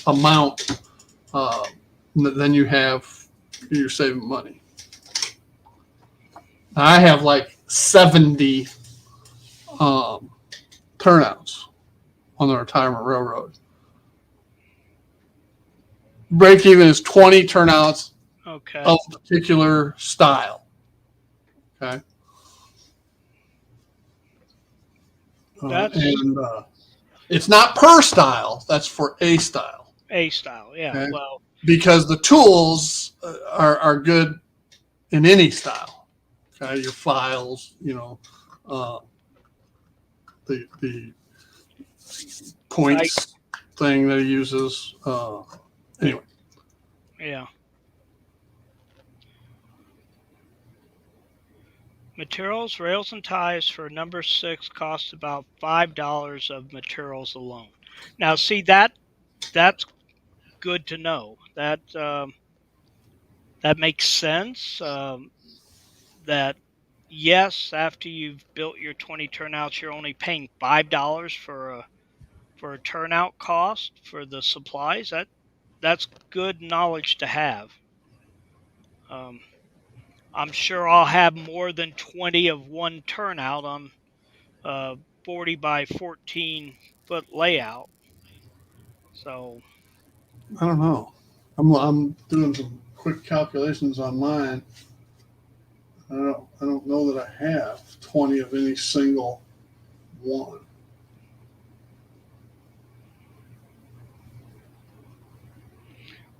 amount, then you're saving money. I have like 70 turnouts on the retirement railroad. Break even is 20 turnouts of a particular style. Okay. That's and it's not per style. That's for a style. A style. Yeah. Okay. Well, Because the tools are good in any style. Okay, your files, the points thing that he uses. Anyway, yeah. Materials, rails, and ties for number 6 cost about $5 of materials alone. Now, see that's good to know. That makes sense. That yes, after you've built your 20 turnouts, you're only paying $5 for a turnout cost for the supplies. That's good knowledge to have. Um, I'm sure I'll have more than 20 of one turnout on a 40 by 14-foot layout. So I don't know. I'm doing some quick calculations on mine. I don't know that I have 20 of any single one.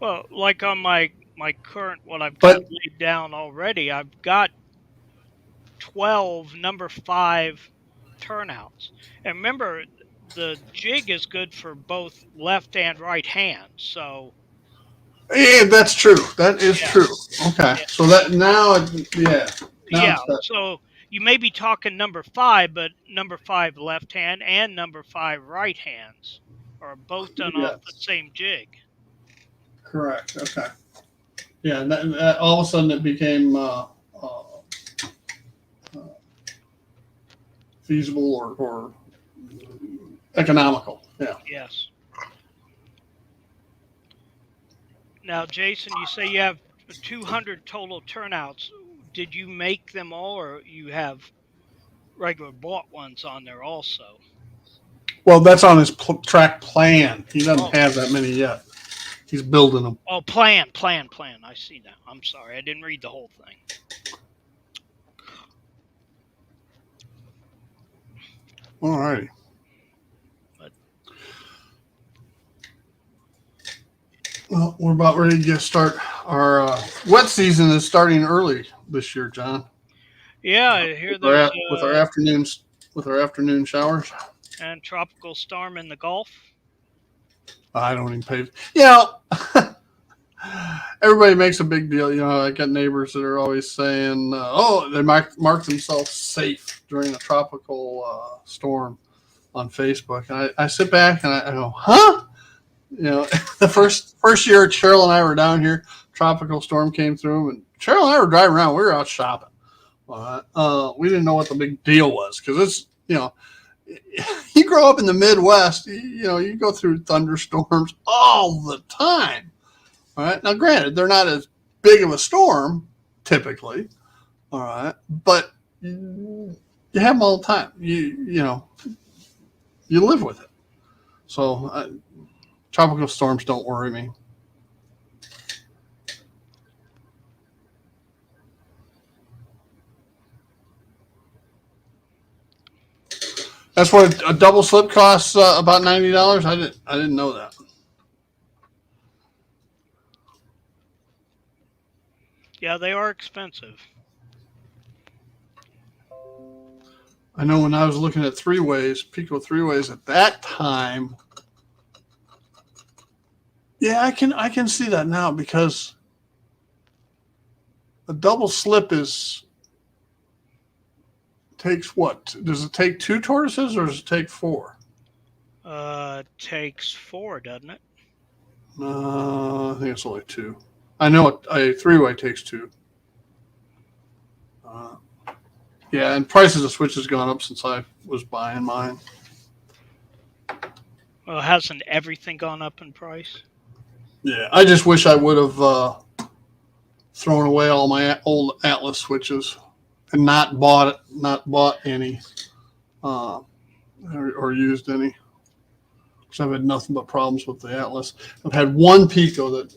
well, like on my current what I've got But laid down already, I've got 12 number 5 turnouts. And remember, the jig is good for both left and right hands. So yeah, that's true. That is yeah, true. Okay, yeah, so that now, yeah, now yeah. it's better. So you may be talking number 5, but number 5 left hand and number 5 right hands are both done off the Yes, same jig. correct. Okay. Yeah, and that all of a sudden it became feasible or economical. Yeah. Yes. Now, Jason, you say you have 200 total turnouts. Did you make them all, or you have regular bought ones on there also? Well, that's on his track plan. He doesn't Oh, have that many yet. He's building them. oh, plan. I see now. I'm sorry, I didn't read the whole thing. All righty. But Well, we're about ready to start. Our wet season is starting early this year, John. yeah, I hear With there's our afternoons, with our afternoon showers. a tropical storm in the Gulf. I don't even pay. Everybody makes a big deal. I got neighbors that are always saying, "Oh, they mark themselves safe during a tropical storm" on Facebook. And I sit back and I go, "Huh?" The first year Cheryl and I were down here, tropical storm came through, and Cheryl and I were driving around. We were out shopping. We didn't know what the big deal was because you grow up in the Midwest. You go through thunderstorms all the time. All right. Now, granted, they're not as big of a storm typically. All right, but you have them all the time. You live with it. So tropical storms don't worry me. That's what a double slip costs about $90. I didn't know that. Yeah, they are expensive. I know when I was looking at Pico 3-ways at that time. Yeah, I can see that now because a double slip takes what? Does it take 2 tortoises or does it take 4? Takes 4, doesn't it? I think it's only 2. I know a 3-way takes 2. Yeah, and prices of switches gone up since I was buying mine. Well, hasn't everything gone up in price? Yeah, I just wish I would have thrown away all my old Atlas switches and not bought any or used any. Because I've had nothing but problems with the Atlas. I've had one Pico that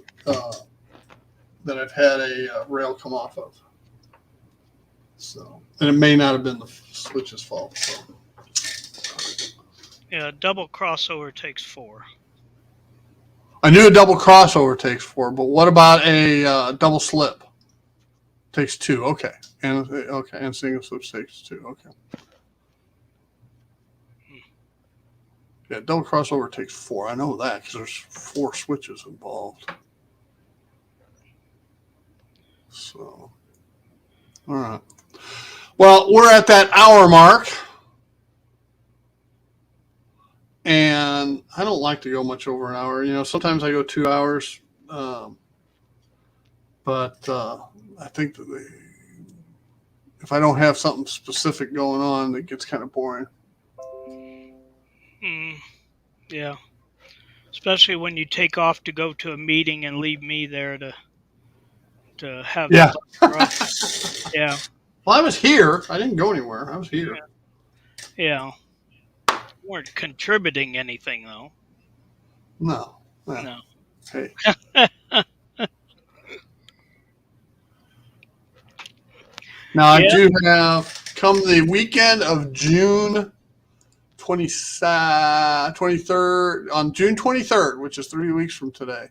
I've had a rail come off of. So, and it may not have been the switch's fault. So. Yeah, double crossover takes 4. I knew a double crossover takes 4, but what about a double slip? Takes 2. Okay, and single slip takes 2. Okay. Yeah, double crossover takes 4. I know that because there's 4 switches involved. So, all right. Well, we're at that hour mark, and I don't like to go much over an hour. Sometimes I go 2 hours, but I think that if I don't have something specific going on, it gets kind of boring. Yeah. Especially when you take off to go to a meeting and leave me there to have Yeah. Yeah. Well, I was here. I didn't go anywhere. I was here. Yeah. You weren't contributing anything though. No. No. Hey. Now I do have come the weekend of June 23rd, on June 23rd, which is 3 weeks from today.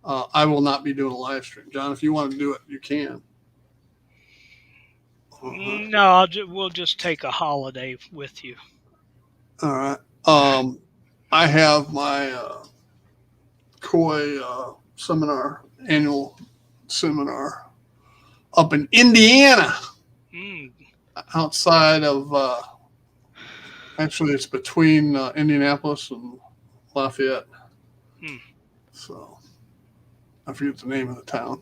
I will not be doing a live stream. John, if you want to do it, you can. No, we'll just take a holiday with you. All right. I have my Koi annual seminar up in Indiana, outside of, actually it's between Indianapolis and Lafayette. So I forget the name of the town.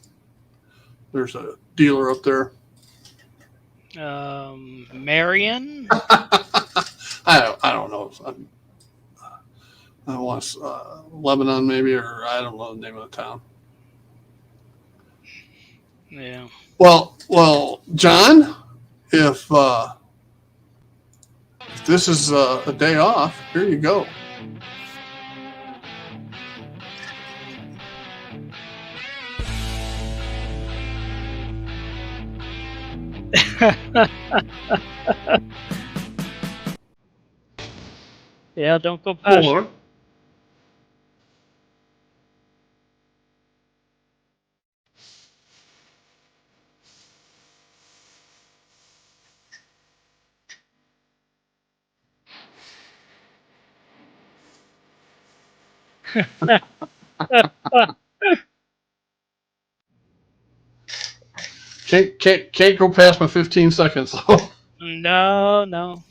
There's a dealer up there. Marion? I don't know. I want Lebanon maybe, or I don't know the name of the town. Yeah. Well, John, if this is a day off, here you go. Yeah, don't go past. Can't go past my 15 seconds. No.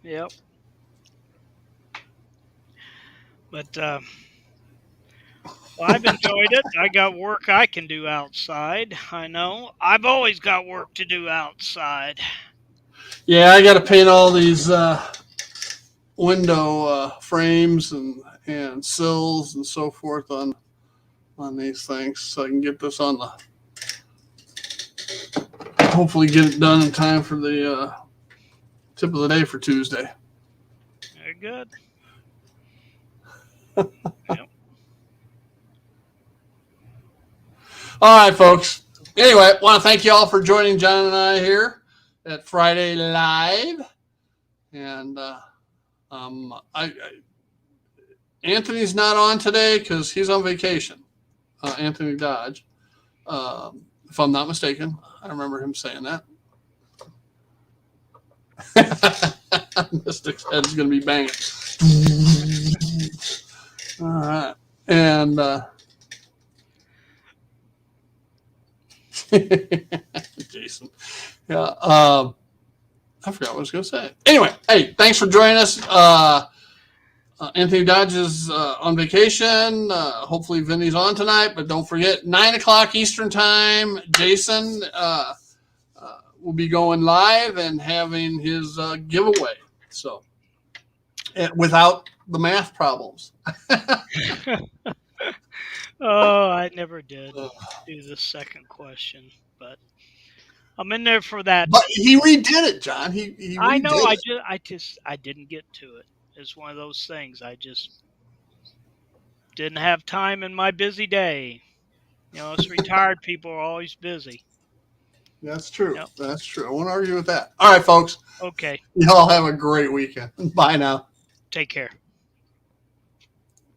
Yep. But well, I've enjoyed it. I got work I can do outside. I know. I've always got work to do outside. Yeah, I got to paint all these window frames and sills and so forth on these things, so I can get this on the. Hopefully, get it done in time for the tip of the day for Tuesday. Very good. Yep. All right, folks. Anyway, I want to thank you all for joining John and I here at Friday Live. And Anthony's not on today because he's on vacation. Anthony Dodge, if I'm not mistaken. I remember him saying that. Mystic's head's going to be banging. All right. And Jason. Yeah. I forgot what I was going to say. Anyway, hey, thanks for joining us. Anthony Dodge is on vacation. Hopefully Vinny's on tonight, but don't forget 9:00 Eastern time. Jason will be going live and having his giveaway. So without the math problems. Oh, I never did do the second question, but I'm in there for that. But he redid it, John. He I know. redid I didn't get to it. It's one of those things. I just didn't have time in my busy day. Us retired people are always busy. That's true. Yep. That's true. I won't argue with that. All right, folks. Okay. Y'all have a great weekend. Bye now. Take care.